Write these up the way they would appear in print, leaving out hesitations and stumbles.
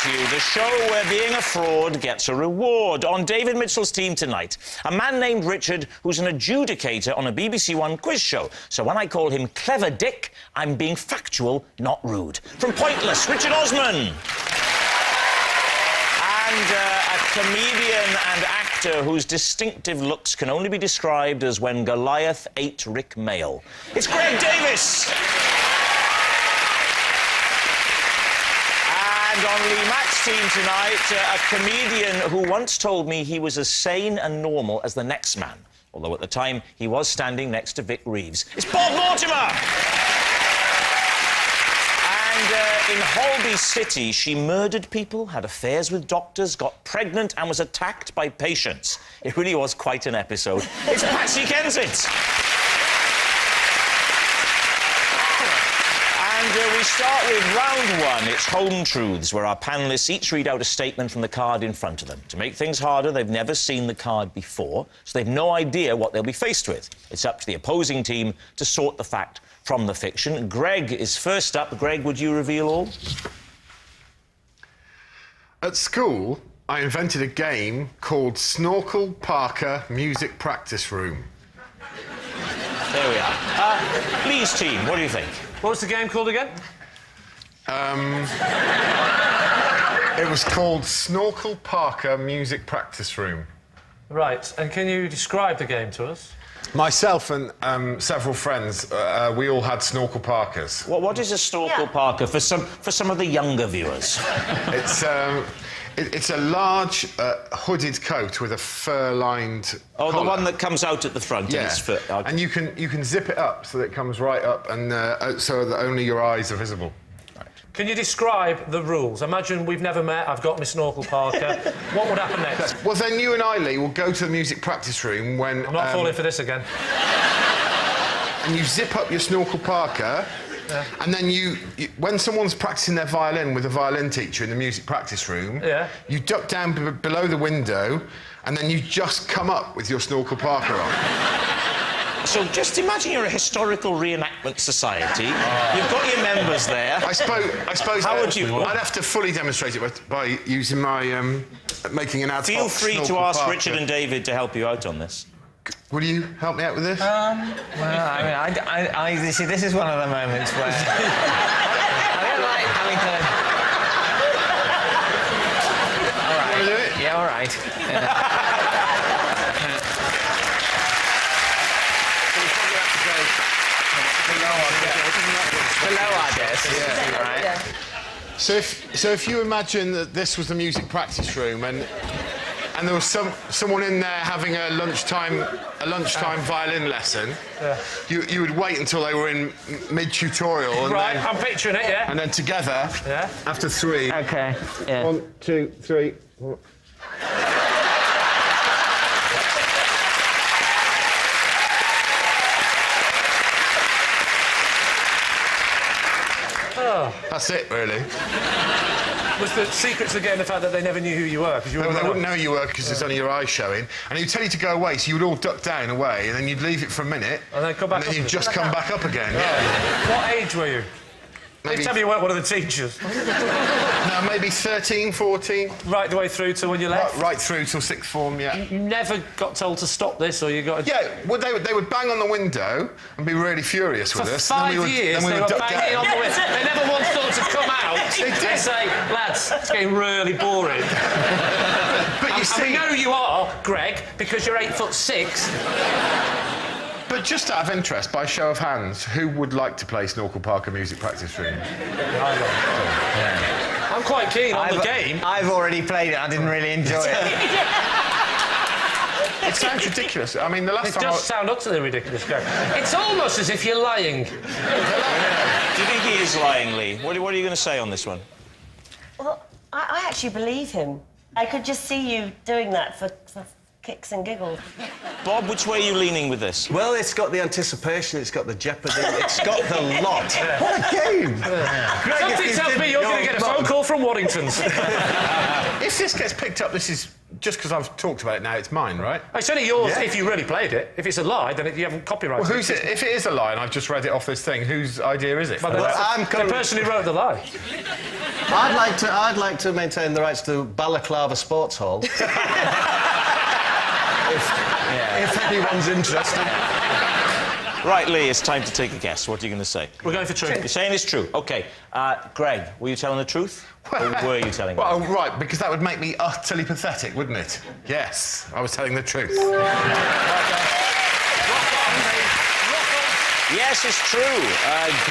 to you, the show where being a fraud gets a reward. On David Mitchell's team tonight, a man named Richard who's an adjudicator on a BBC One quiz show. So when I call him Clever Dick, I'm being factual, not rude. From Pointless, Richard Osman. And a comedian and actor whose distinctive looks can only be described as when Goliath ate Rick Mayall. It's Greg Davis. And on Lee Mack's team tonight, a comedian who once told me he was as sane and normal as the next man, although at the time he was standing next to Vic Reeves. It's Bob Mortimer! And in Holby City, she murdered people, had affairs with doctors, got pregnant and was attacked by patients. It really was quite an episode. It's Patsy Kensit! And we start with round one. It's Home Truths, where our panellists each read out a statement from the card in front of them. To make things harder, they've never seen the card before, so they've no idea what they'll be faced with. It's up to the opposing team to sort the fact from the fiction. Greg is first up. Greg, would you reveal all? At school, I invented a game called Snorkel Parker Music Practice Room. There we are. Lee's team, what do you think? What was the game called again? It was called Snorkel Parker Music Practice Room. Right, and can you describe the game to us? Myself and several friends, we all had Snorkel Parkers. What is a Snorkel Parker for some of the younger viewers? It's a large hooded coat with a fur-lined Oh, collar. the one that comes out at the front. Yeah, and you can zip it up so that it comes right up, and so that only your eyes are visible. Right. Can you describe the rules? Imagine we've never met, I've got my Snorkel Parker. What would happen next? Well, then you and I, Lee, will go to the music practice room when... I'm not falling for this again. And you zip up your Snorkel Parker... Yeah. And then when someone's practicing their violin with a violin teacher in the music practice room, you duck down below the window, and then you just come up with your Snorkel Parker on. So just imagine you're a historical reenactment society. You've got your members there. I suppose. How would you? I'd have to fully demonstrate it by using my making an ad. Feel free to ask Parker. Richard and David to help you out on this. Will you help me out with this? Well, I mean, you see, this is one of the moments where I don't like having to. All right. Want to do it? Yeah, all right. Below our desk. Yeah. All right. So if you imagine that this was the music practice room and there was someone in there having a lunchtime violin lesson, you would wait until they were in mid-tutorial. And right, then, I'm picturing it, yeah. And then together, after three... Okay, yeah. 1, 2, 3... Oh. That's it, really. Was the secret to the game the fact that they never knew who you were? Because you They wouldn't know who you were because there's only your eyes showing. And he'd tell you to go away, so you would all duck down away, and then you'd leave it for a minute. And then come back and then up you'd just come back up again, What age were you? Maybe... Please tell me you weren't one of the teachers. No, maybe 13, 14. Right the way through to when you left? Right through till sixth form, yeah. You never got told to stop this, or you got... Yeah, well, they would bang on the window and be really furious with us. For 5 years, they were banging on the window. They never once thought to come out and say, lads, it's getting really boring. But you see... And we know you are, Greg, because you're 8'6". But just out of interest, by show of hands, who would like to play Snorkel Parker Music Practice Room? I'm quite keen on the game. I've already played it. I didn't really enjoy it. It sounds ridiculous. I mean, the last It time does sound utterly ridiculous, Greg. It's almost as if you're lying. Do you think he is lying, Lee? What are you going to say on this one? Well, I actually believe him. I could just see you doing that for kicks and giggles. Bob, which way are you leaning with this? Well, it's got the anticipation, it's got the jeopardy, it's got the lot. What a game! Something tells me you're going to get a phone call from Waddington's. If if this gets picked up, this is just because I've talked about it now. It's mine, right? It's only yours if you really played it. If it's a lie, then you haven't copyrighted Well, who's it? If it is a lie and I've just read it off this thing, whose idea is it? Well, the person who wrote the lie. I'd like to maintain the rights to Balaclava Sports Hall. if anyone's interested. Right, Lee, it's time to take a guess. What are you going to say? We're going for truth. You're saying it's true. OK. Greg, were you telling the truth? Or were you telling Well, right, because that would make me utterly pathetic, wouldn't it? Yes, I was telling the truth. Yes, it's true.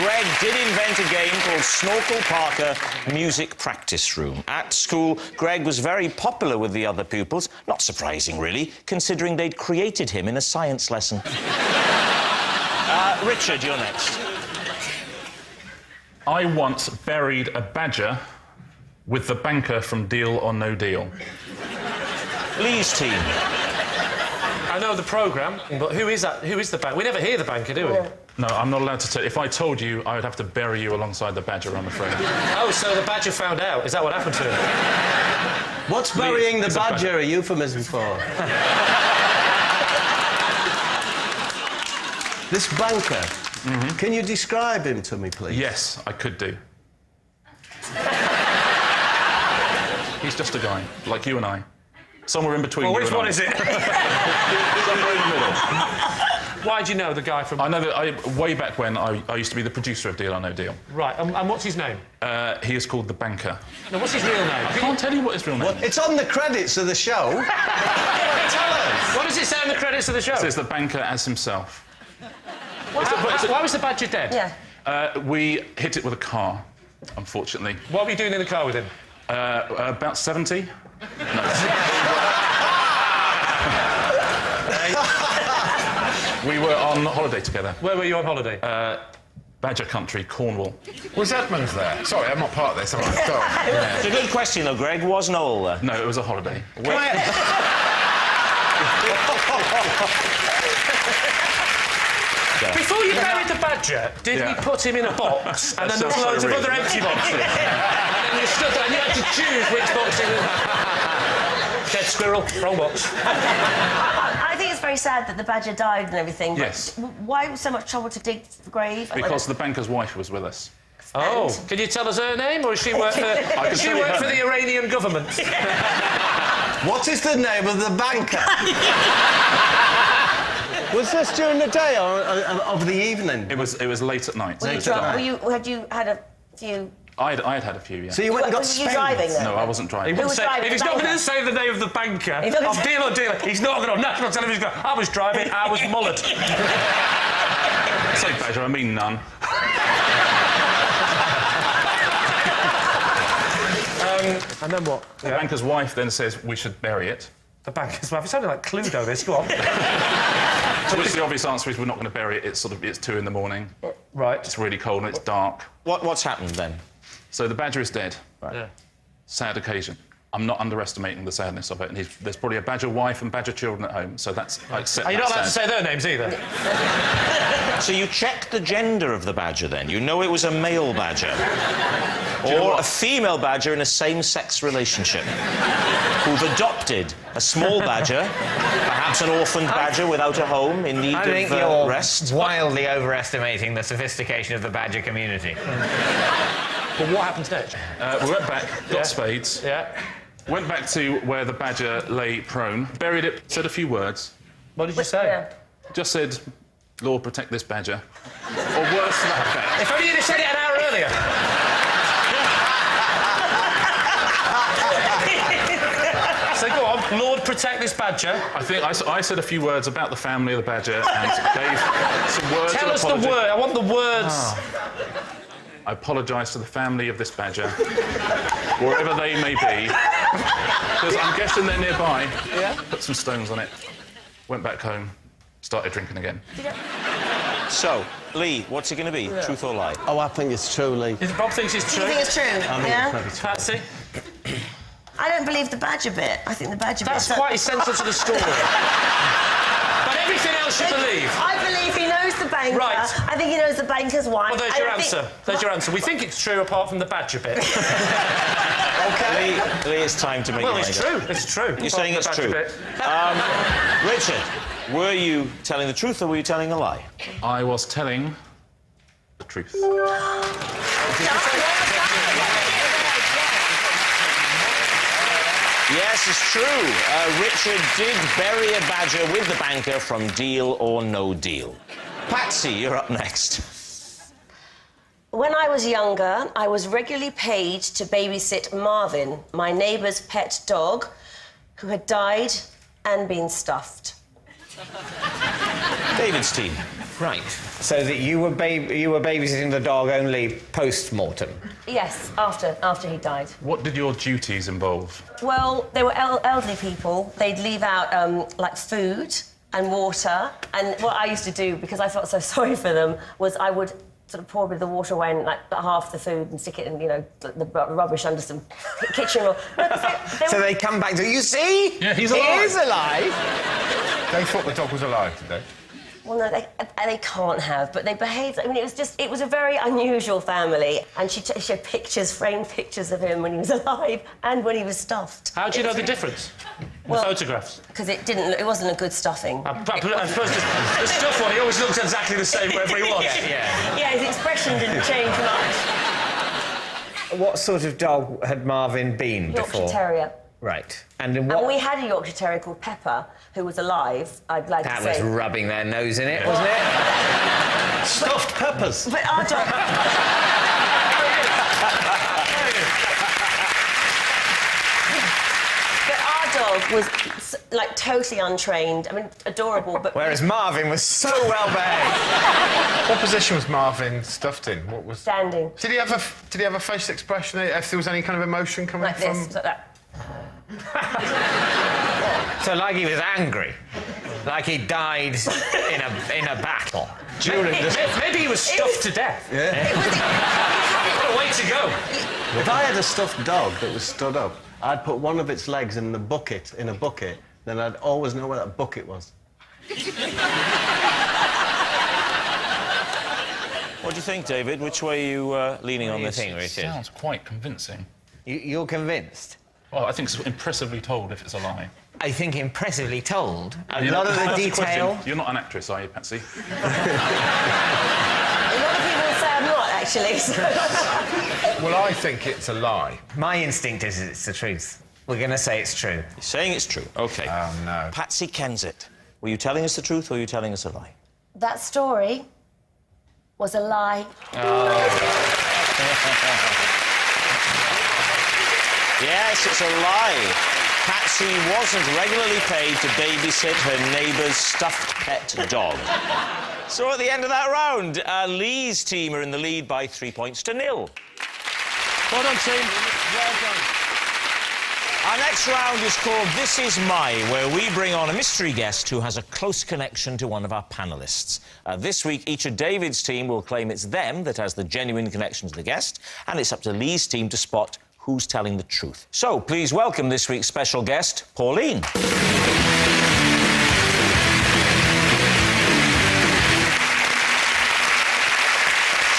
Greg did invent a game called Snorkel Parker Music Practice Room. At school, Greg was very popular with the other pupils. Not surprising, really, considering they'd created him in a science lesson. Richard, you're next. I once buried a badger with the banker from Deal or No Deal. Lee's team. I know the programme, but who is that? Who is the banker? We never hear the banker, do we? No, I'm not allowed to tell. If I told you, I would have to bury you alongside the badger, I'm afraid. Oh, so the badger found out. Is that what happened to him? What's burying the badger a euphemism for? This banker, can you describe him to me, please? Yes, I could do. He's just a guy, like you and I. Somewhere in between you Which and one I. is it? Somewhere in the middle. Why do you know the guy from... I know that way back when I used to be the producer of Deal or No Deal. Right, and what's his name? He is called the banker. No, what's his real name? I can't tell you what his real name is. It's on the credits of the show. Tell us! What does it say in the credits of the show? It says the banker as himself. Why was the badger dead? Yeah. We hit it with a car, unfortunately. What were you doing in the car with him? About 70. We were on holiday together. Where were you on holiday? Badger country, Cornwall. Was Edmonds there? Sorry, I'm not part of this, am I? Sorry. It's a good question, though, Greg. Was Noel there? No, it was a holiday. Before you buried the badger, did we put him in a box and then there were loads of other empty boxes? And then you stood there and you had to choose which box it was. Dead squirrel, wrong box. I think it's very sad that the badger died and everything. Yes. But why was so much trouble to dig the grave? Because the banker's wife was with us. Oh, can you tell us her name, or does she work for, the Iranian government? What is the name of the banker? Was this during the day or of the evening? It was late at night. Had you had a few... I had a few, yeah. So you went and got Were you driving then? No, I wasn't driving. Who was driving? If he's not going to say the name of the banker, of Deal or Deal, he's not going on national television. I was driving, I was mullered. I say badger, I mean none. And then what? The banker's wife then says we should bury it. The banker's wife. It sounded like Cluedo, this. Go on. To which the obvious answer is we're not going to bury it. It's 2 in the morning. Right. It's really cold and it's dark. What's happened then? So the badger is dead. Right. Yeah. Sad occasion. I'm not underestimating the sadness of it. And there's probably a badger wife and badger children at home, so that's... I accept Are you that not allowed to sad. say their names either? So you checked the gender of the badger, then? You know it was a male badger? Or a female badger in a same-sex relationship who've adopted a small badger, perhaps an orphaned badger without a home in need I think of you're rest? wildly overestimating the sophistication of the badger community. But what happens next? We went back, got spades, Yeah. went back to where the badger lay prone, buried it, said a few words, What did you say? Yeah. just said, Lord, protect this badger. Or words to that effect. If only you'd have said it an hour earlier. So go on, Lord, protect this badger. I think I said a few words about the family of the badger and gave some words Tell of us the apology. word. I want the words. I apologise to the family of this badger, wherever they may be, because I'm guessing they're nearby. Yeah. Put some stones on it, went back home, started drinking again. So, Lee, what's it going to be? Truth or lie? Oh, I think it's true, Lee. Bob thinks it's Do true. you think it's true? Yeah? Patsy? I don't believe the badger bit. I think the badger That's bit... quite essential to the story. But everything else you believe. I believe he knows the banker. Right. I think he knows the banker's wife. Well, there's your answer. There's your answer. We think it's true, apart from the badger bit. OK. Lee, it's time to make Well, your it's mind up. true. It's true. You're saying it's true. Richard, were you telling the truth or were you telling a lie? I was telling the truth. Yes, it's true. Richard did bury a badger with the banker from Deal or No Deal. Patsy, you're up next. When I was younger, I was regularly paid to babysit Marvin, my neighbour's pet dog, who had died and been stuffed. David's team. Right. So that you were babysitting the dog only post-mortem. Yes, after he died. What did your duties involve? Well, they were elderly people. They'd leave out, like, food and water. And what I used to do, because I felt so sorry for them, was I would sort of pour a bit of the water away and, like, half the food and stick it in, you know, the rubbish under some kitchen or... So they come back to, you see? Yeah, he's He alive. is alive. They thought the dog was alive, did they? Well, no, they can't have, but they behaved... I mean, it was a very unusual family. And she showed pictures, framed pictures of him when he was alive and when he was stuffed. How do you know the difference? Well, The photographs? Because it wasn't a good stuffing. I suppose the stuff one, he always looks exactly the same wherever he was. Yeah, his expression didn't change much. What sort of dog had Marvin been Yorkshire before? Terrier. Right. And in what... And we had a Yorkshire Terrier called Pepper, who was alive, I'd like That to say. was rubbing their nose in it, wasn't it? Stuffed peppers. But our dog... But our dog was, like, totally untrained. I mean, adorable, but... Whereas Marvin was so well behaved. What position was Marvin stuffed in? What was... Standing. Did he have a facial expression? If there was any kind of emotion coming Like from... this, like that. So like he was angry. Like he died in a battle. Maybe he was stuffed to death. What a way to go. If I had a stuffed dog that was stood up, I'd put one of its legs in a bucket, then I'd always know where that bucket was. What do you think, David? Which way are you leaning on this? Sounds quite convincing. You're convinced? Well, I think it's impressively told if it's a lie. I think impressively told. A You lot know, of the that's detail... question. You're not an actress, are you, Patsy? A lot of people say I'm not, actually. So. Well, I think it's a lie. My instinct is it's the truth. We're going to say it's true. You're saying it's true. OK. Oh, no. Patsy Kensit. Were you telling us the truth or were you telling us a lie? That story was a lie. Yes, it's a lie. Patsy wasn't regularly paid to babysit her neighbour's stuffed pet dog. So at the end of that round, Lee's team are in the lead by 3 points to 0. Well done, team. Well done. Our next round is called This Is My, where we bring on a mystery guest who has a close connection to one of our panellists. This week, each of David's team will claim it's them that has the genuine connection to the guest, and it's up to Lee's team to spot who's telling the truth. So, please welcome this week's special guest, Pauline.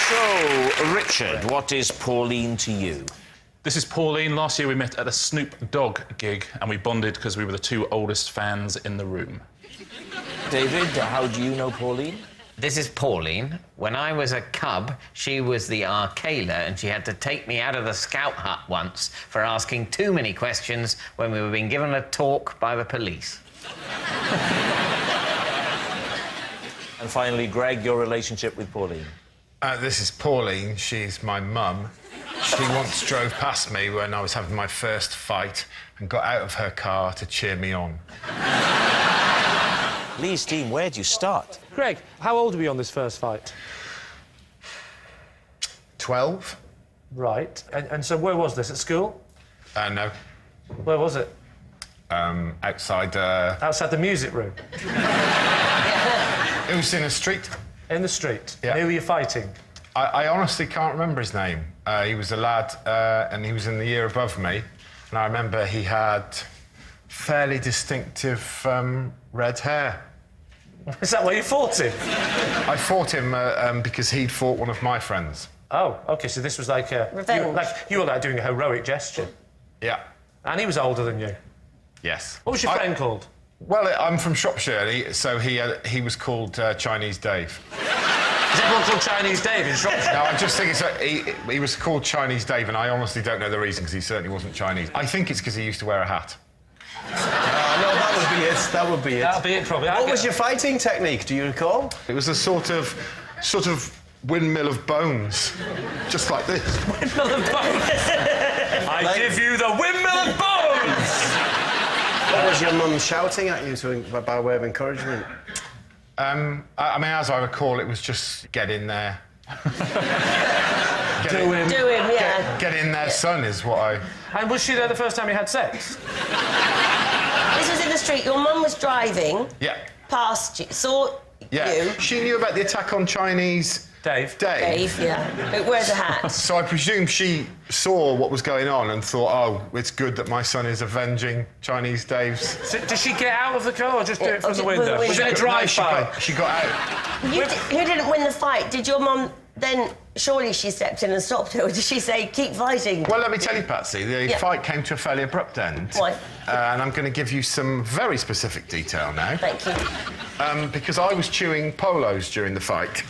So, Richard, what is Pauline to you? This is Pauline. Last year we met at a Snoop Dogg gig and we bonded because we were the two oldest fans in the room. David, how do you know Pauline? This is Pauline. When I was a cub, she was the Arcala, and she had to take me out of the scout hut once for asking too many questions when we were being given a talk by the police. And finally, Greg, your relationship with Pauline? This is Pauline. She's my mum. She once drove past me when I was having my first fight and got out of her car to cheer me on. Lee's team, where do you start? Greg, how old were you on this first fight? 12? Right. And so where was this? At school? No. Where was it? Outside... Outside the music room? It was in a street. In the street? Yeah. Who were you fighting? I honestly can't remember his name. He was a lad, and he was in the year above me. And I remember he had fairly distinctive red hair. Is that why you fought him? I fought him because he'd fought one of my friends. Oh, OK, so this was like a... Revenge. You were like doing a heroic gesture. Yeah. And he was older than you. Yes. What was your friend called? Well, I'm from Shropshire, so he was called Chinese Dave. Is everyone called Chinese Dave in Shropshire? No, I just think he was called Chinese Dave, and I honestly don't know the reason, because he certainly wasn't Chinese. I think it's because he used to wear a hat. No, that would be it. That would be it. That'll be it, probably. What was your fighting technique? Do you recall? It was a sort of windmill of bones, just like this. Windmill of bones. I give you the windmill of bones. What was your mum shouting at you by way of encouragement? I mean, as I recall, it was just get in there. Do him, yeah. Get in there, son, is what I... And was she there the first time you had sex? This was in the street. Your mum was driving Yeah. past you, saw you. She knew about the attack on Chinese... Dave. Dave, yeah. Who wears a hat. So I presume she saw what was going on and thought, oh, it's good that my son is avenging Chinese Dave's... So, did she get out of the car or just do it from the was it window? the Was it a window? drive-by? She got out. Who didn't win the fight? Did your mum then... Surely she stepped in and stopped it, or did she say, keep fighting? Well, let me tell you, Patsy, the fight came to a fairly abrupt end. Why? And I'm going to give you some very specific detail now. Thank you. Because I was chewing polos during the fight.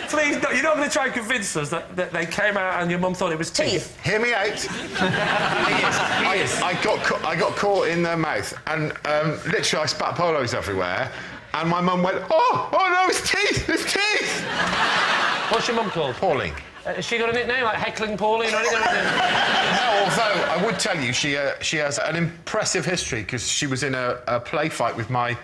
Please, no, you're not going to try and convince us that they came out and your mum thought it was teeth. Hear me out. I got caught in their mouth, and literally I spat polos everywhere. And my mum went, oh no, it's teeth, it's teeth! What's your mum called? Pauline. Has she got a nickname, like Heckling Pauline or anything? No, although I would tell you, she has an impressive history, because she was in a play fight with my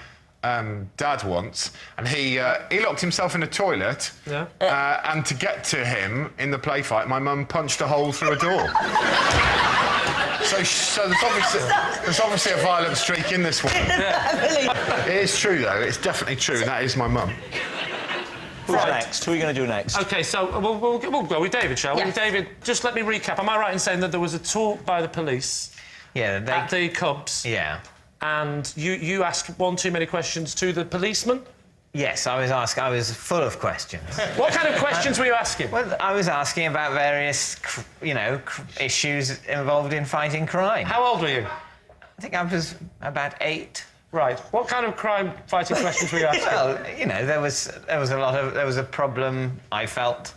dad once, and he locked himself in a toilet, and to get to him in the play fight, my mum punched a hole through a door. So there's obviously a violent streak in this one. It is true, though. It's definitely true. That is my mum. Who's next? Who are you going to do next? OK, so we'll go with David, shall we? Yes. David, just let me recap. Am I right in saying that there was a talk by the police at the Cubs? Yeah. And you asked one too many questions to the policeman? Yes, I was full of questions. What kind of questions were you asking? Well, I was asking about various, issues involved in fighting crime. How old were you? I think I was about 8. Right. What kind of crime-fighting questions were you asking? Well, there was a problem, I felt.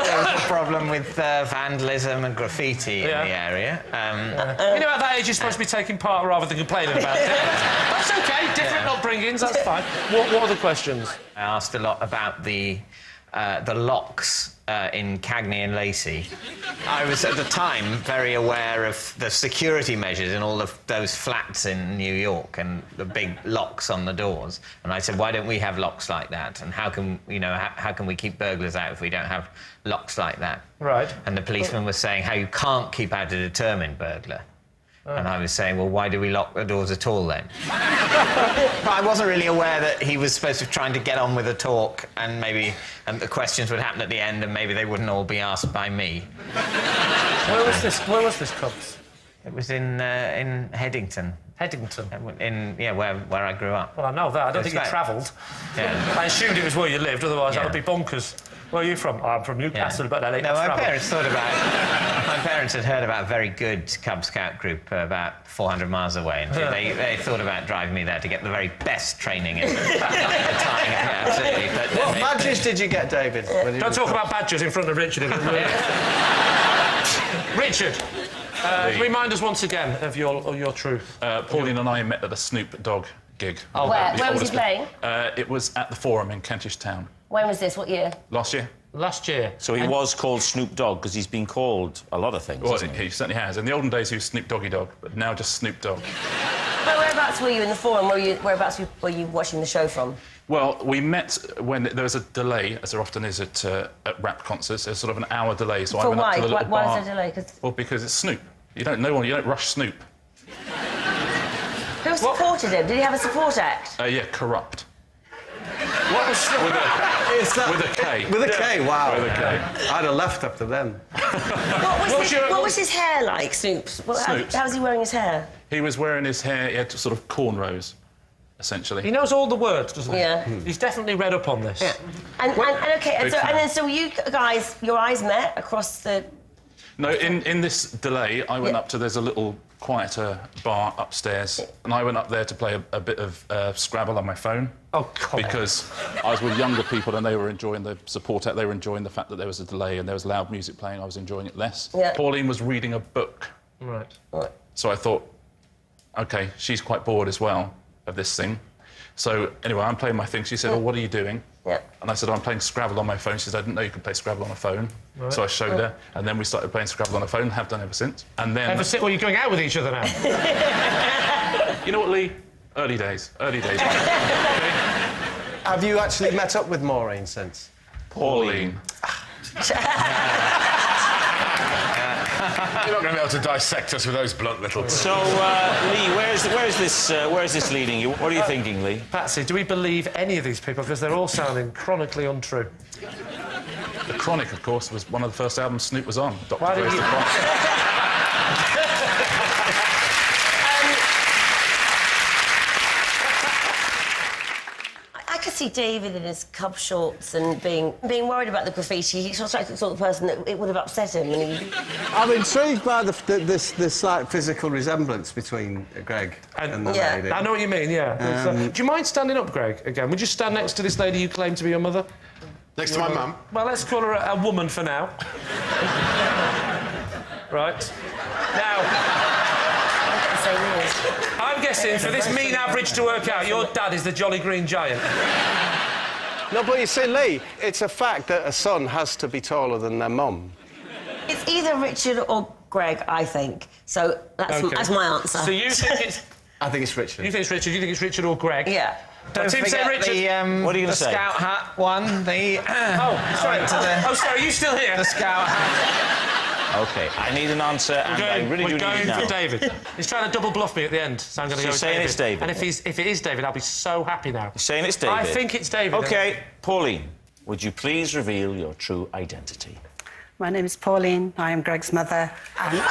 There was a problem with vandalism and graffiti in the area. You know, at that age, you're supposed to be taking part rather than complaining about it. That's OK. Different upbringings, that's fine. What are the questions? I asked a lot about the locks in Cagney and Lacey. I was, at the time, very aware of the security measures in all of those flats in New York and the big locks on the doors. And I said, why don't we have locks like that? And how can we keep burglars out if we don't have locks like that? Right. And the policeman was saying how you can't keep out a determined burglar. And I was saying, well, why do we lock the doors at all then? But I wasn't really aware that he was supposed to be trying to get on with the talk, and the questions would happen at the end, and maybe they wouldn't all be asked by me. Where was this Cubs? It was in Headington. Headington? Where I grew up. Well, I know that. I don't think you travelled. Yeah. I assumed it was where you lived, otherwise that would be bonkers. Where are you from? Oh, I'm from Newcastle, but I No, my parents had heard about a very good Cub Scout group about 400 miles away, and they thought about driving me there to get the very best training at the time. Yeah, absolutely. But What badges did you get, David? Don't talk about badges in front of Richard. Richard, remind us once again of your truth. Pauline and I met at the Snoop Dogg gig. Oh, where was he playing? It was at the Forum in Kentish Town. When was this? What year? Last year. Last year. So he was called Snoop Dogg because he's been called a lot of things. Well, hasn't he certainly has. In the olden days, he was Snoop Doggy Dogg, but now just Snoop Dogg. Whereabouts were you in the Forum? Whereabouts were you watching the show from? Well, we met when there was a delay, as there often is at rap concerts. There's sort of an hour delay, so I went up to the little bar. Why is there a delay? Well, because it's Snoop. You don't rush Snoop. Who supported him? Did he have a support act? Yeah, Corrupt. What was With a K. With a K, wow. With a K. I'd have left after them. What was his hair like, Snoops? Snoops. How was he wearing his hair? He was wearing his hair, he had sort of cornrows, essentially. He knows all the words, doesn't he? Yeah. He's definitely read up on this. And okay, and then so you guys, your eyes met across the. No, in this delay, I went up to, there's a little quieter bar upstairs, and I went up there to play a bit of Scrabble on my phone. Oh, come on. Because I was with younger people and they were enjoying the support act, they were enjoying the fact that there was a delay and there was loud music playing, I was enjoying it less. Yeah. Pauline was reading a book. Right. So I thought, OK, she's quite bored as well of this thing. So anyway, I'm playing my thing. She said, oh, what are you doing? Yeah. And I said, I'm playing Scrabble on my phone. She said, I didn't know you could play Scrabble on a phone. Right. So I showed her, and then we started playing Scrabble on a phone, have done ever since. And then... Ever since? Well, you're going out with each other now. You know what, Lee? Early days. Okay? Have you actually met up with Maureen since? Pauline. You're not going to be able to dissect us with those blunt little... So, Lee, where's this leading you? What are you thinking, Lee? Patsy, do we believe any of these people? Because they're all sounding chronically untrue. The Chronic, of course, was one of the first albums Snoop was on. Dr. Why did Dre's you... The Chronic. I could see David in his cub shorts and being worried about the graffiti. He sort of the sort of person that it would have upset him. And he... I'm intrigued by this like physical resemblance between Greg and the lady. I know what you mean, yeah. Do you mind standing up, Greg, again? Would you stand next to this lady you claim to be your mother? Next to my mum? Well, let's call her a woman for now. Right. Now... I'm guessing, for this mean average to work out, your dad is the Jolly Green Giant. No, but you see, Lee, it's a fact that a son has to be taller than their mum. It's either Richard or Greg, I think. So that's my answer. So you think it's... I think it's Richard. You think it's Richard? You think it's Richard or Greg? Yeah. Don't Tim, say forget Richard. What are you going to say? The Scout hat one, the... Oh, sorry. Oh, sorry, are you still here? The Scout hat. OK, I need an answer, and I really do need it now. for David. He's trying to double bluff me at the end, so I'm going to go with saying David. it's David. And if it is David, I'll be so happy now. You're saying it's David? I think it's David. OK, Pauline, would you please reveal your true identity? My name is Pauline. I am Greg's mother. And...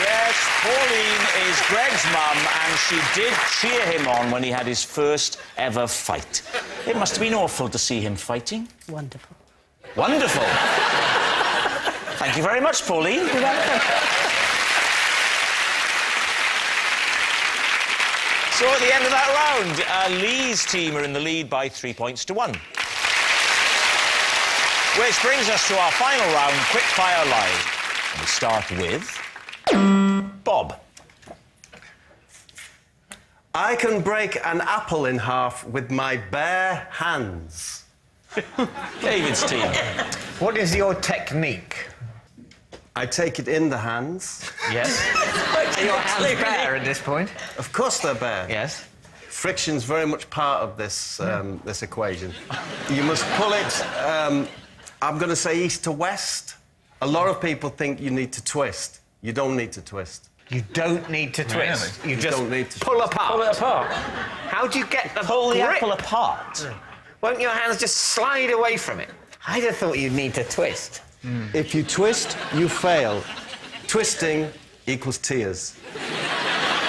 Yes, Pauline is Greg's mum, and she did cheer him on when he had his first ever fight. It must have been awful to see him fighting. Wonderful. Wonderful. Thank you very much, Pauline. You're welcome. So at the end of that round, Lee's team are in the lead by 3 points to 1. Which brings us to our final round, Quickfire Live. And we start with... Bob. I can break an apple in half with my bare hands. David's team. What is your technique? I take it in the hands. Yes. Are your hands bare at this point? Of course they're bare. Yes. Friction's very much part of this this equation. You must pull it, I'm going to say east to west. A lot of people think you need to twist. You don't need to twist. You don't need to twist. Really? You just don't need to pull apart. Pull it apart. How do you get the Pull the grip? apple apart. Won't your hands just slide away from it? I'd have thought you'd need to twist. If you twist, you fail. Twisting equals tears.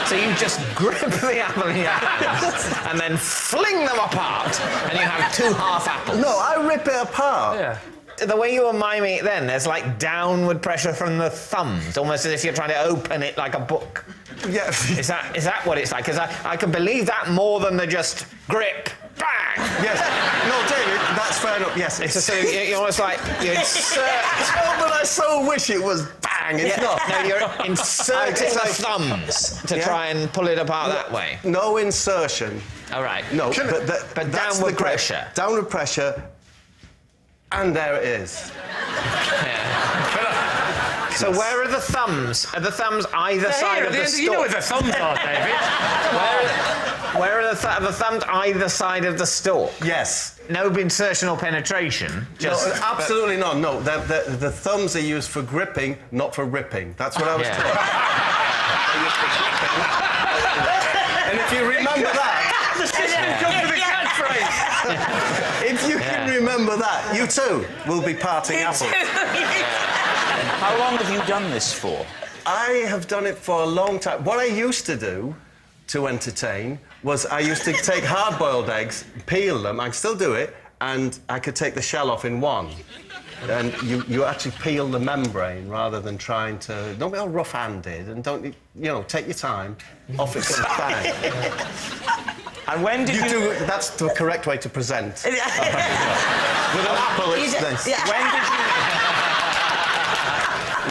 So you just grip the apple in your hands and then fling them apart, and you have 2 half apples. No, I rip it apart. Yeah. The way you were miming it then, there's like downward pressure from the thumbs, almost as if you're trying to open it like a book. Yeah. Is that what it's like? Because I can believe that more than the just grip, bang! Yes. No, David, that's fair enough. Yes. It's just so you're almost like you insert. Oh, but I so wish it was bang. It's not. No, you're inserting the thumbs to try and pull it apart that way. No insertion. All right. No, but but that's downward the grip. pressure. Downward pressure. And there it is. So where are the thumbs? Are the thumbs either side of the stalk? You know where the thumbs are, David. Where are the thumbs either side of the stalk? Yes. No insertion or penetration? No, absolutely not. No, the thumbs are used for gripping, not for ripping. That's what I was taught. And if you remember that... If you can remember that, you too will be parting apples. How long have you done this for? I have done it for a long time. What I used to do to entertain was I used to take hard-boiled eggs, peel them, I can still do it, and I could take the shell off in one. And you actually peel the membrane rather than trying to... Don't be all rough-handed and don't, you know, take your time. Off it comes bang. And when did you... That's the correct way to present. With an apple, it's this.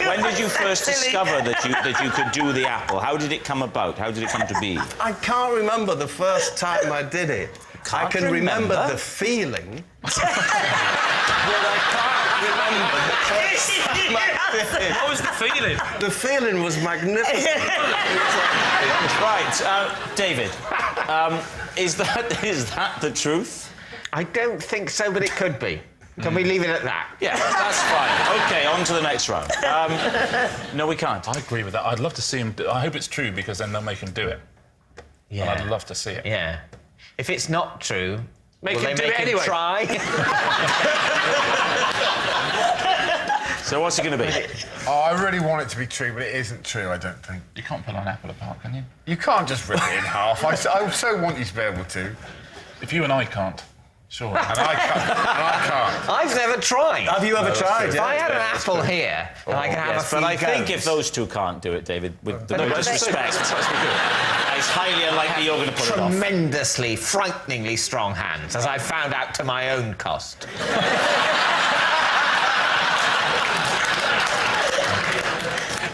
When did you first discover that you could do the apple? How did it come about? How did it come to be? I can't remember the first time I did it. I can remember the feeling, but I can't remember the first time I did it. What was the feeling? The feeling was magnificent. Right, David, is that the truth? I don't think so, but it could be. Can we leave it at that? Yeah, that's fine. OK, on to the next round. No, we can't. I agree with that. I'd love to see him... I hope it's true, because then they'll make him do it. Yeah. And I'd love to see it. Yeah. If it's not true... Make will him they do make it him anyway. try? So what's it going to be? Oh, I really want it to be true, but it isn't true, I don't think. You can't pull an apple apart, can you? You can't just rip it in half. I so want you to be able to. If you and I can't, sure. And I can't. I've never tried. Have you ever tried? If I had an apple here, and I could have a few But I think goes. if those two can't do it, David, with no disrespect, it's highly unlikely you're going to pull it off. Tremendously, frighteningly strong hands, as I found out to my own cost.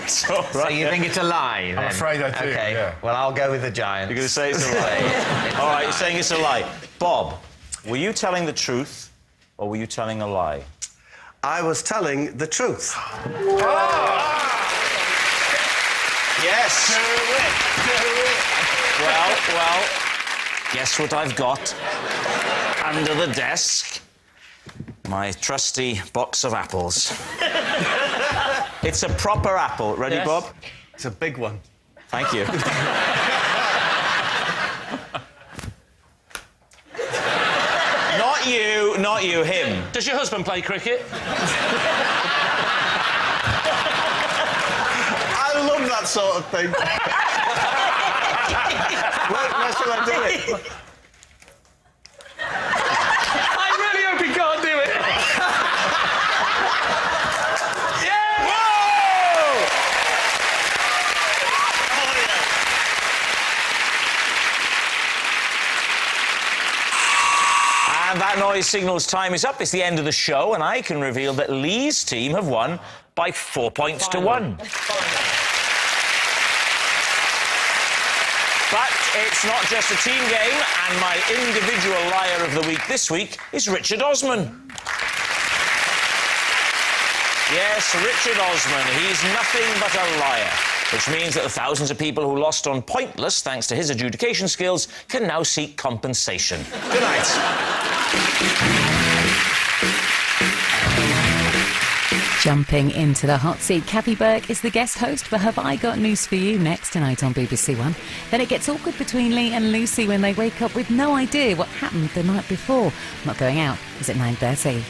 So you think it's a lie, then? I'm afraid I do, OK, yeah. well, I'll go with the Giants. You're going to say it's a lie? All right, you're saying it's a lie. Bob, were you telling the truth or were you telling a lie? I was telling the truth. Yes. Well, guess what I've got under the desk? My trusty box of apples. It's a proper apple. Ready, Yes. Bob? It's a big one. Thank you. Not you, him. Does your husband play cricket? I love that sort of thing. Where shall I do it? I really hope he can't do it. Yeah! Whoa! And that noise signals time is up. It's the end of the show, and I can reveal that Lee's team have won by 4 points to 1. But it's not just a team game, and my individual liar of the week this week is Richard Osman. Yes, Richard Osman. He's nothing but a liar, which means that the thousands of people who lost on Pointless, thanks to his adjudication skills, can now seek compensation. Good night. Jumping into the hot seat, Kathy Burke is the guest host for Have I Got News For You next tonight on BBC One. Then it gets awkward between Lee and Lucy when they wake up with no idea what happened the night before. Not Going Out is at 9:30.